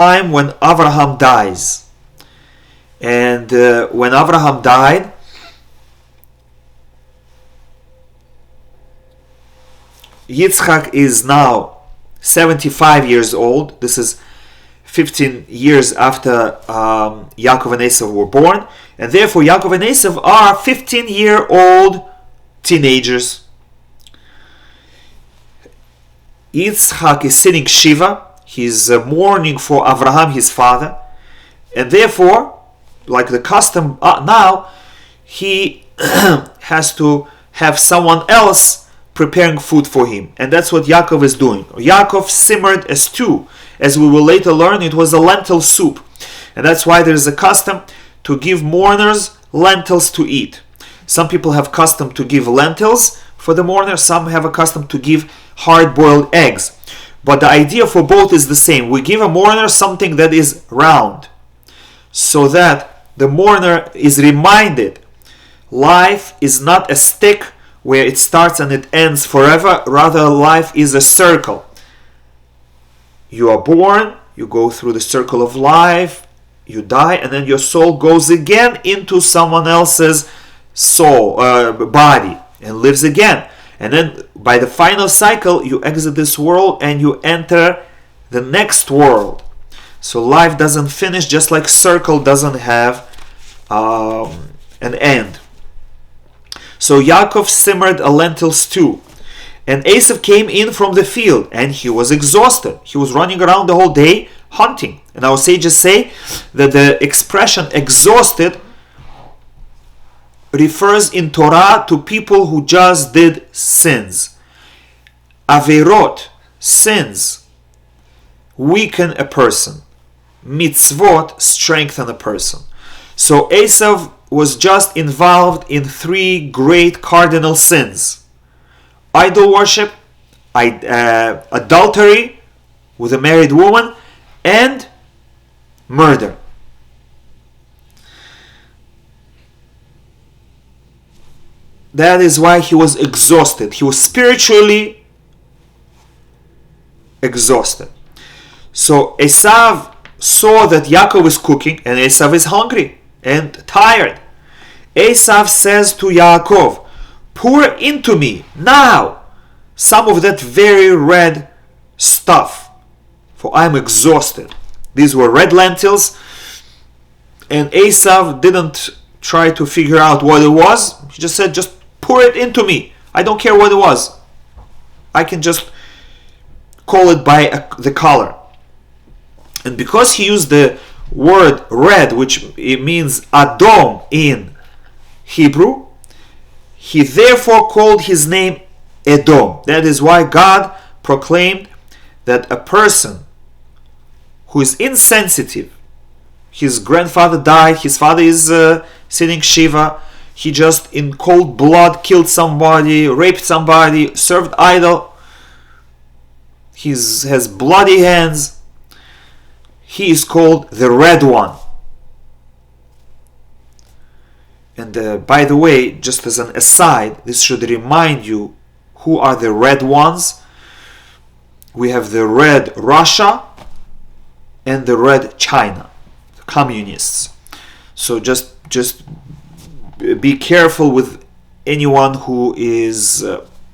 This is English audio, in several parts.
time when Abraham dies. And when Abraham died, Yitzchak is now 75 years old. This is 15 years after Yaakov and Esav were born. And therefore Yaakov and Esav are 15-year-old teenagers. Yitzchak is sitting Shiva. He's mourning for Avraham, his father. And therefore, like the custom now, he has to have someone else preparing food for him. And that's what Yaakov is doing. Yaakov simmered a stew. As we will later learn, it was a lentil soup. And that's why there is a custom to give mourners lentils to eat. Some people have custom to give lentils for the mourner. Some have a custom to give hard-boiled eggs. But the idea for both is the same. We give a mourner something that is round, so that the mourner is reminded life is not a stick where it starts and it ends forever. Rather, life is a circle. You are born, you go through the circle of life, you die, and then your soul goes again into someone else's soul, body, and lives again. And then by the final cycle, you exit this world and you enter the next world. So life doesn't finish, just like circle doesn't have an end. So Yaakov simmered a lentil stew. And Esav came in from the field, and he was exhausted. He was running around the whole day hunting. And our sages say that the expression exhausted refers in Torah to people who just did sins. Averot, sins, weaken a person. Mitzvot, strengthen a person. So Esav was just involved in 3 great cardinal sins: idol worship, adultery with a married woman, and murder. That is why he was exhausted. He was spiritually exhausted. So Esav saw that Yaakov is cooking, and Esav is hungry and tired. Esav says to Yaakov, "Pour into me now some of that very red stuff, for I am exhausted." These were red lentils, and Esav didn't try to figure out what it was. He just said, "Just pour it into me. I don't care what it was. I can just call it by the color." And because he used the word red, which it means Adom in Hebrew, he therefore called his name Edom. That is why God proclaimed that a person who is insensitive, his grandfather died, his father is sitting Shiva, he just in cold blood killed somebody, raped somebody, served idol, he has bloody hands, he is called the Red One. And by the way, just as an aside, this should remind you who are the Red Ones. We have the Red Russia and the Red China, the communists. So just be careful with anyone who is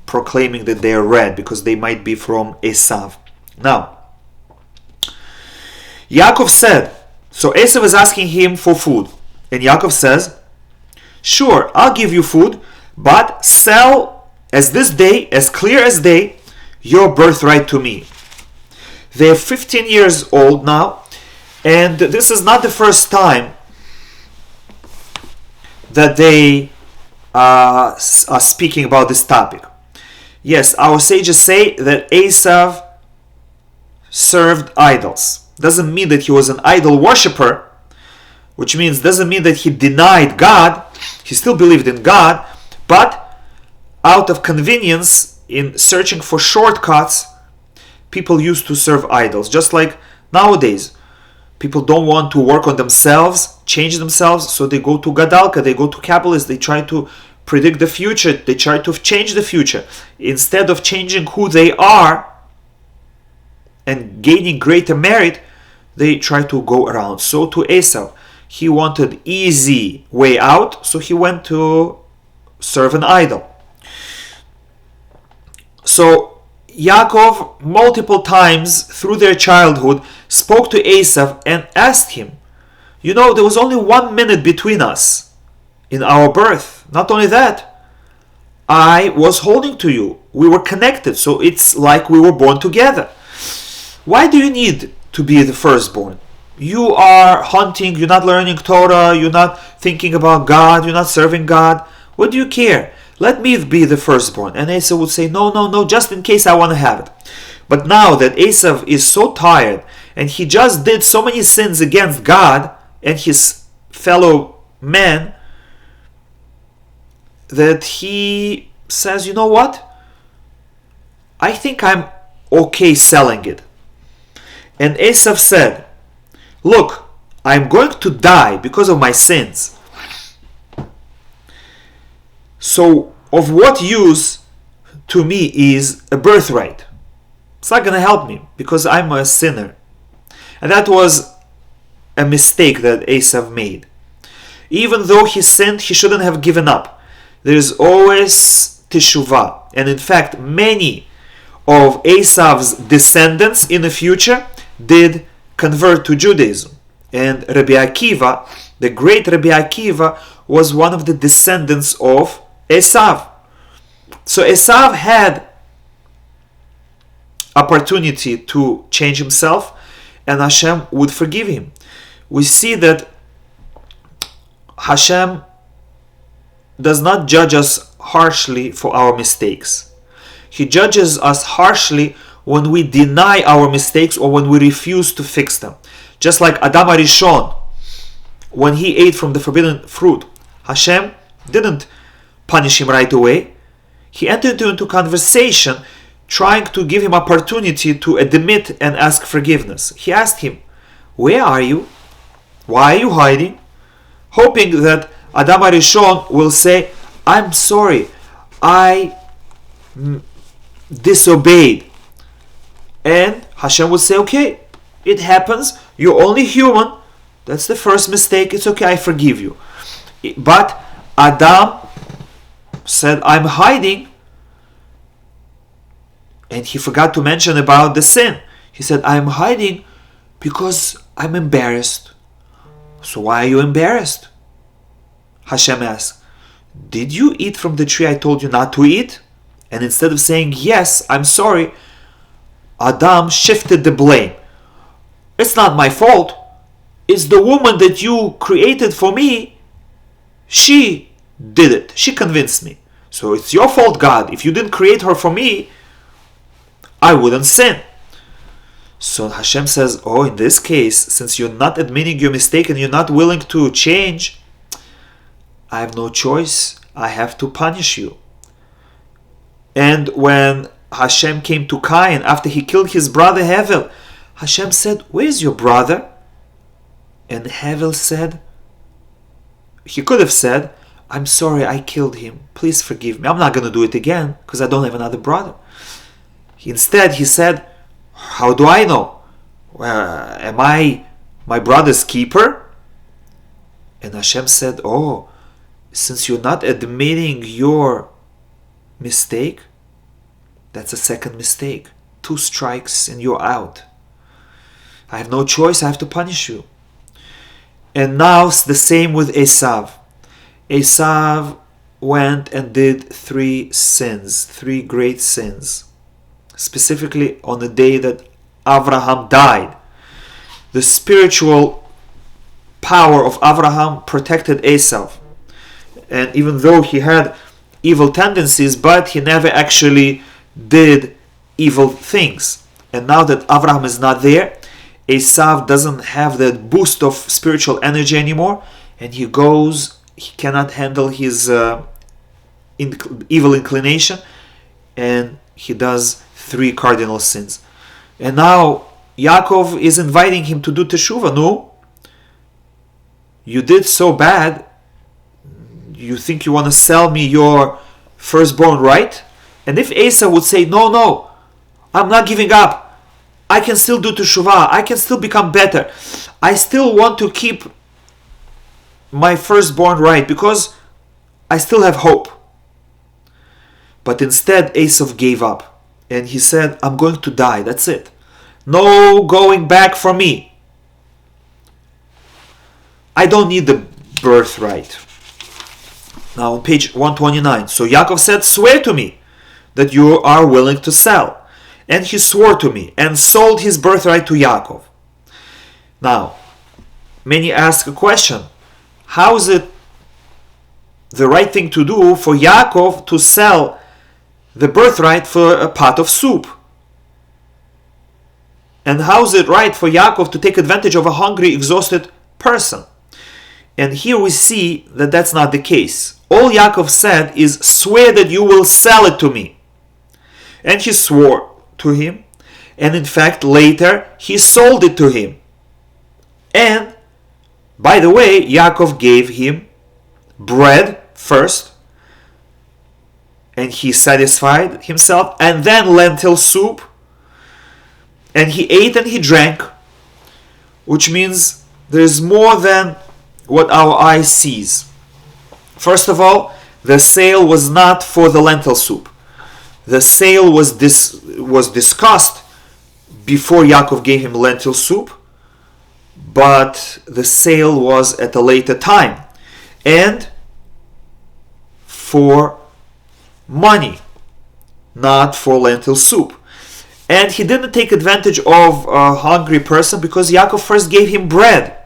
proclaiming that they are red, because they might be from Esav. Now, Yaakov said, so Esav is asking him for food, and Yaakov says, "Sure, I'll give you food, but sell as this day, as clear as day, your birthright to me." They're 15 years old now, and this is not the first time that they are speaking about this topic. Yes, our sages say that Esav served idols. Doesn't mean that he was an idol worshipper, which means doesn't mean that he denied God. He still believed in God, but out of convenience, in searching for shortcuts, people used to serve idols. Just like nowadays, people don't want to work on themselves, change themselves, so they go to Gadalka, they go to Kabbalists, they try to predict the future, they try to change the future. Instead of changing who they are and gaining greater merit, they try to go around. So to Esau, he wanted easy way out, so he went to serve an idol. So Yaakov multiple times through their childhood spoke to Esau and asked him, there was only 1 minute between us in our birth. Not only that, I was holding to you. We were connected, so it's like we were born together. Why do you need to be the firstborn? You are hunting, you're not learning Torah, you're not thinking about God, you're not serving God. What do you care? Let me be the firstborn. And Esau would say, no, just in case I want to have it. But now that Esau is so tired, and he just did so many sins against God and his fellow men, that he says, you know what? I think I'm okay selling it. And Esau said, look, I'm going to die because of my sins. So of what use to me is a birthright? It's not going to help me because I'm a sinner. And that was a mistake that Esau made. Even though he sinned, he shouldn't have given up. There's always teshuvah. And in fact, many of Esau's descendants in the future did convert to Judaism. And Rabbi Akiva, the great Rabbi Akiva, was one of the descendants of Esau. So Esau had opportunity to change himself, and Hashem would forgive him. We see that Hashem does not judge us harshly for our mistakes. He judges us harshly when we deny our mistakes or when we refuse to fix them. Just like Adam HaRishon, when he ate from the forbidden fruit, Hashem didn't punish him right away. He entered into conversation trying to give him opportunity to admit and ask forgiveness. He asked him, where are you? Why are you hiding? Hoping that Adam HaRishon will say, I'm sorry, I disobeyed. And Hashem would say, okay, it happens, you're only human, that's the first mistake, it's okay, I forgive you. But Adam said, I'm hiding, and he forgot to mention about the sin. He said, I'm hiding because I'm embarrassed. So why are you embarrassed? Hashem asked, did you eat from the tree I told you not to eat? And instead of saying, yes, I'm sorry, Adam shifted the blame. It's not my fault. It's the woman that you created for me. She did it. She convinced me. So it's your fault, God. If you didn't create her for me, I wouldn't sin. So Hashem says, in this case, since you're not admitting your mistake and you're not willing to change, I have no choice. I have to punish you. And when Hashem came to Cain after he killed his brother Hevel, Hashem said, where is your brother? And Hevel said, he could have said, I'm sorry, I killed him. Please forgive me. I'm not going to do it again because I don't have another brother. Instead, he said, how do I know? Am I my brother's keeper? And Hashem said, since you're not admitting your mistake, that's a second mistake. 2 strikes and you're out. I have no choice, I have to punish you. And now it's the same with Esau. Esau went and did 3 sins, 3 great sins. Specifically on the day that Abraham died. The spiritual power of Abraham protected Esau. And even though he had evil tendencies, but he never actually did evil things. And now that Abraham is not there, Esau doesn't have that boost of spiritual energy anymore, and he cannot handle his evil inclination, and he does 3 cardinal sins. And now Yaakov is inviting him to do teshuvah. No, you did so bad, you think you want to sell me your firstborn right? And if Esau would say, no, I'm not giving up, I can still do teshuvah. I can still become better. I still want to keep my firstborn right because I still have hope. But instead, Esav gave up. And he said, I'm going to die. That's it. No going back for me. I don't need the birthright. Now on page 129. So Yaakov said, swear to me that you are willing to sell. And he swore to me and sold his birthright to Yaakov. Now, many ask a question. How is it the right thing to do for Yaakov to sell the birthright for a pot of soup? And how is it right for Yaakov to take advantage of a hungry, exhausted person? And here we see that that's not the case. All Yaakov said is, swear that you will sell it to me. And he swore to him. And in fact, later, he sold it to him. And, by the way, Yaakov gave him bread first. And he satisfied himself. And then lentil soup. And he ate and he drank. Which means there's more than what our eye sees. First of all, the sale was not for the lentil soup. The sale was discussed before Yaakov gave him lentil soup, but the sale was at a later time and for money, not for lentil soup. And he didn't take advantage of a hungry person because Yaakov first gave him bread.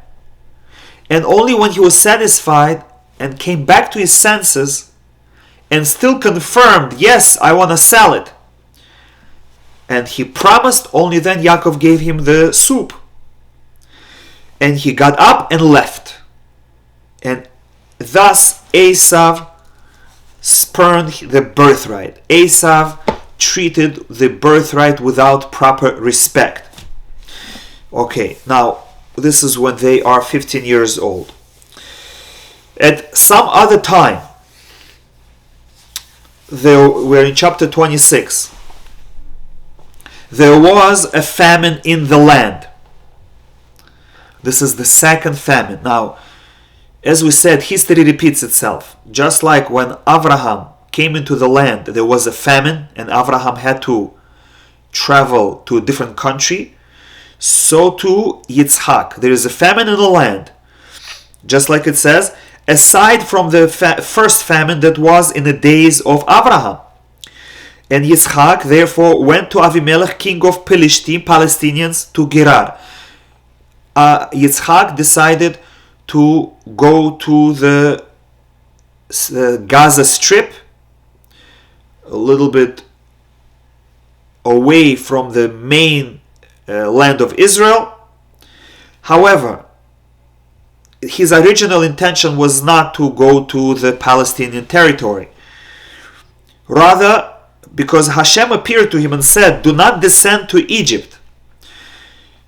And only when he was satisfied and came back to his senses and still confirmed, yes, I want to sell it. And he promised, only then Yaakov gave him the soup. And he got up and left. And thus Esav spurned the birthright. Esav treated the birthright without proper respect. Okay, now this is when they are 15 years old. At some other time, we're in chapter 26. There was a famine in the land. This is the second famine. Now, as we said, history repeats itself. Just like when Abraham came into the land, there was a famine and Abraham had to travel to a different country. So too Yitzhak. There is a famine in the land. Just like it says, aside from the first famine that was in the days of Abraham. And Yitzhak therefore went to Avimelech, king of Palestinians, to Gerar. Yitzhak decided to go to the Gaza Strip, a little bit away from the main land of Israel. However, his original intention was not to go to the Palestinian territory. Rather, because Hashem appeared to him and said, do not descend to Egypt.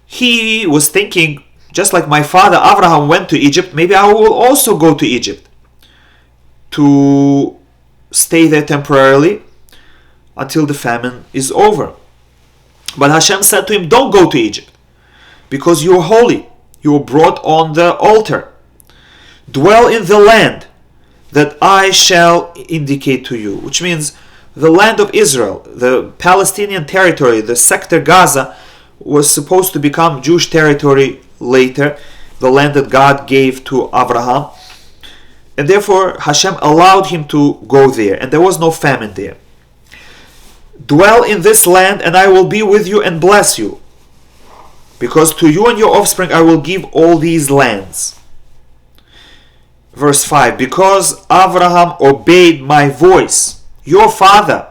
He was thinking, just like my father Abraham went to Egypt, maybe I will also go to Egypt to stay there temporarily until the famine is over. But Hashem said to him, don't go to Egypt because you are holy. You were brought on the altar. Dwell in the land that I shall indicate to you. Which means the land of Israel, the Palestinian territory, the sector Gaza, was supposed to become Jewish territory later, the land that God gave to Abraham. And therefore Hashem allowed him to go there, and there was no famine there. Dwell in this land, and I will be with you and bless you, because to you and your offspring I will give all these lands. Verse 5, because Abraham obeyed my voice, your father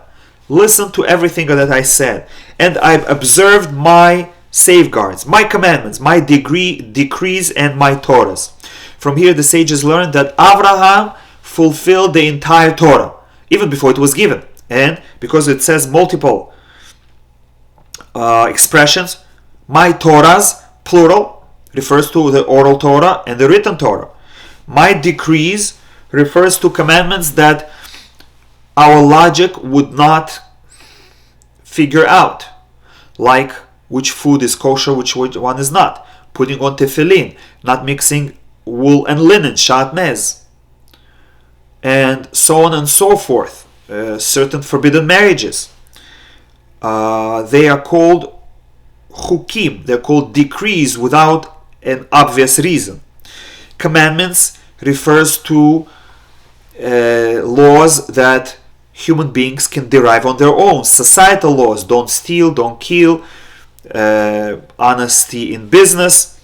listened to everything that I said, and I've observed my safeguards, my commandments, my decrees, and my Torahs. From here the sages learned that Abraham fulfilled the entire Torah, even before it was given. And because it says multiple expressions, my Torahs, plural, refers to the oral Torah and the written Torah. My decrees refers to commandments that our logic would not figure out, like which food is kosher, which one is not, putting on tefillin, not mixing wool and linen, shatnez, and so on and so forth. Certain forbidden marriages. They are called chukim, they're called decrees without an obvious reason. Commandments refers to laws that human beings can derive on their own. Societal laws: don't steal, don't kill, honesty in business.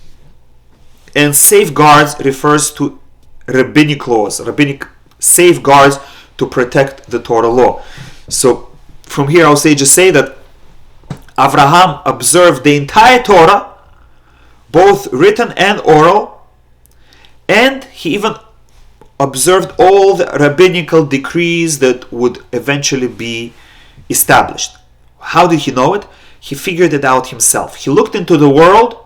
And safeguards refers to rabbinic laws, rabbinic safeguards to protect the Torah law. So from here I'll just say that Abraham observed the entire Torah, both written and oral, and he even observed all the rabbinical decrees that would eventually be established. How did he know it? He figured it out himself. He looked into the world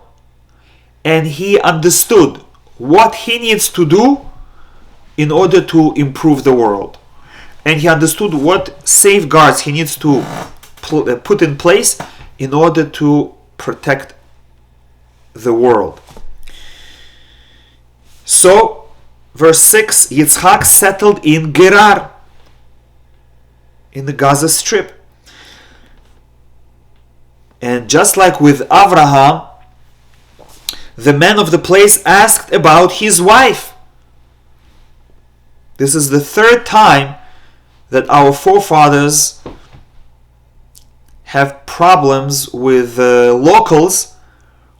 and he understood what he needs to do in order to improve the world. And he understood what safeguards he needs to put in place in order to protect the world. So, verse 6, Yitzhak settled in Gerar, in the Gaza Strip. And just like with Abraham, the man of the place asked about his wife. This is the third time that our forefathers have problems with locals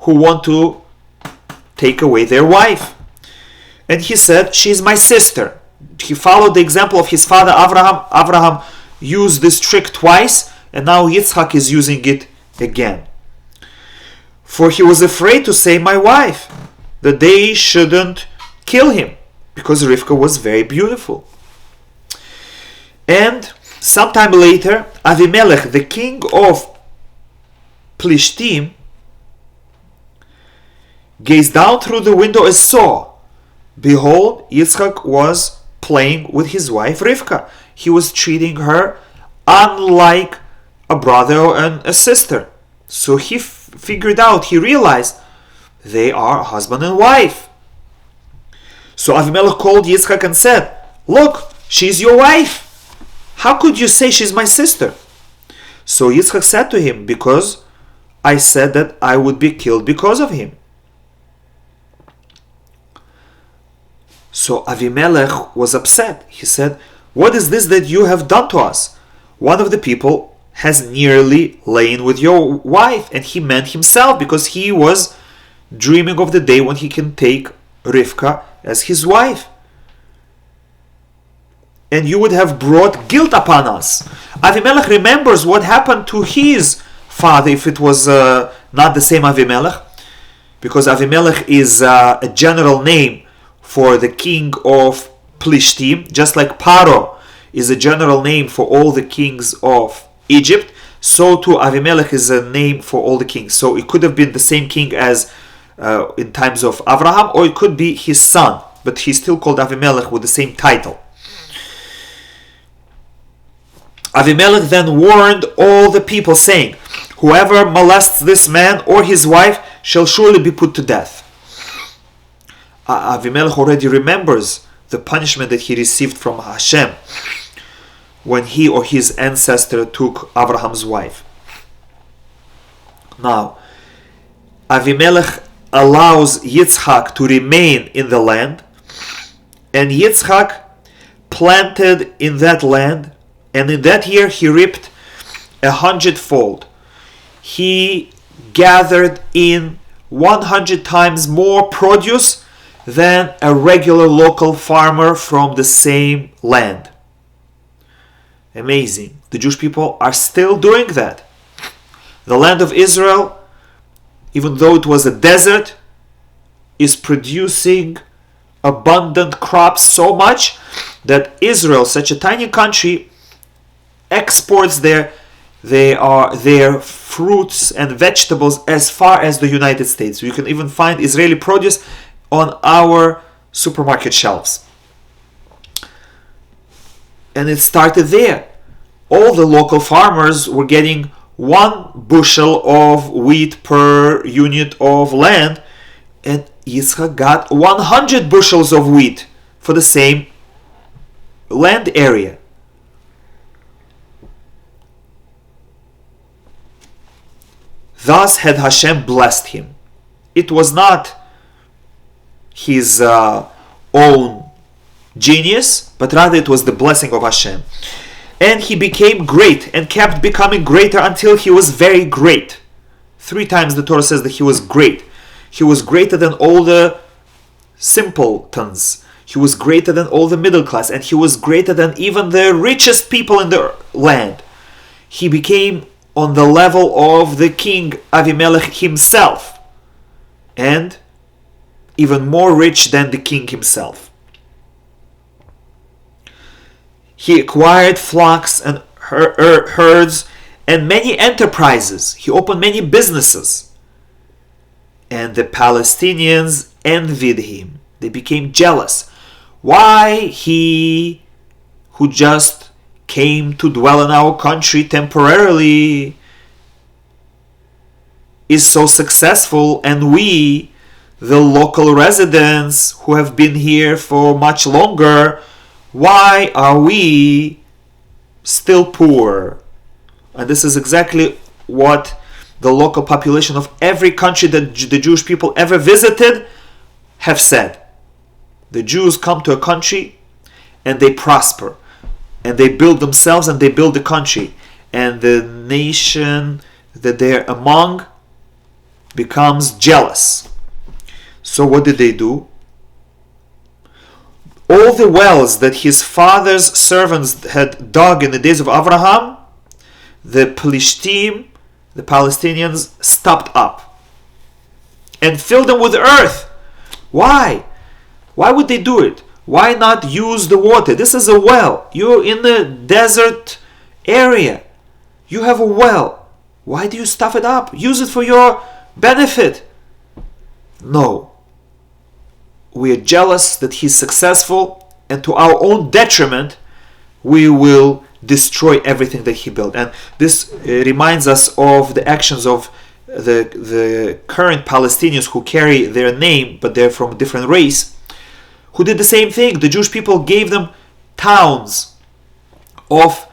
who want to take away their wife. And he said, she's my sister. He followed the example of his father Abraham. Abraham used this trick twice, and now Yitzhak is using it again. For he was afraid to say my wife, that they shouldn't kill him, because Rivka was very beautiful. And sometime later, Avimelech, the king of Plishtim, gazed down through the window and saw, behold, Yitzchak was playing with his wife Rivka. He was treating her unlike a brother and a sister. So he figured out, he realized, they are husband and wife. So Avimelech called Yitzchak and said, look, she's your wife. How could you say she's my sister? So Yitzchak said to him, because I said that I would be killed because of him. So Avimelech was upset. He said, what is this that you have done to us? One of the people has nearly lain with your wife. And he meant himself, because he was dreaming of the day when he can take Rivka as his wife. And you would have brought guilt upon us. Avimelech remembers what happened to his father, if it was not the same Avimelech, because Avimelech is a general name for the king of Plishtim, just like Paro is a general name for all the kings of Egypt, so too Avimelech is a name for all the kings. So it could have been the same king as in times of Abraham, or it could be his son, but he's still called Avimelech with the same title. Avimelech then warned all the people, saying, whoever molests this man or his wife shall surely be put to death. Avimelech already remembers the punishment that he received from Hashem when he or his ancestor took Abraham's wife. Now, Avimelech allows Yitzhak to remain in the land, and Yitzhak planted in that land, and in that year he reaped 100-fold. He gathered in 100 times more produce than a regular local farmer from the same land. Amazing. The Jewish people are still doing that. The land of Israel, even though it was a desert, is producing abundant crops so much that Israel, such a tiny country, exports their fruits and vegetables as far as the United States. You can even find Israeli produce on our supermarket shelves. And it started there. All the local farmers were getting 1 bushel of wheat per unit of land, and Yitzchak got 100 bushels of wheat for the same land area. Thus had Hashem blessed him. It was not his own genius, but rather it was the blessing of Hashem. And he became great and kept becoming greater until he was very great. 3 times the Torah says that he was great. He was greater than all the simpletons. He was greater than all the middle class, and he was greater than even the richest people in the land. He became on the level of the king Avimelech himself, and even more rich than the king himself. He acquired flocks and herds and many enterprises. He opened many businesses. And the Palestinians envied him. They became jealous. Why he, who just came to dwell in our country temporarily, is so successful, and we, the local residents who have been here for much longer, why are we still poor? And this is exactly what the local population of every country that the Jewish people ever visited have said. The Jews come to a country and they prosper, and they build themselves and they build the country, and the nation that they're among becomes jealous. So what did they do? All the wells that his father's servants had dug in the days of Abraham, the Plishtim, the Palestinians, stopped up and filled them with earth. Why? Why would they do it? Why not use the water? This is a well. You're in the desert area. You have a well. Why do you stuff it up? Use it for your benefit. No. We are jealous that he's successful, and to our own detriment, we will destroy everything that he built. And this reminds us of the actions of the current Palestinians who carry their name, but they're from a different race, who did the same thing. The Jewish people gave them towns of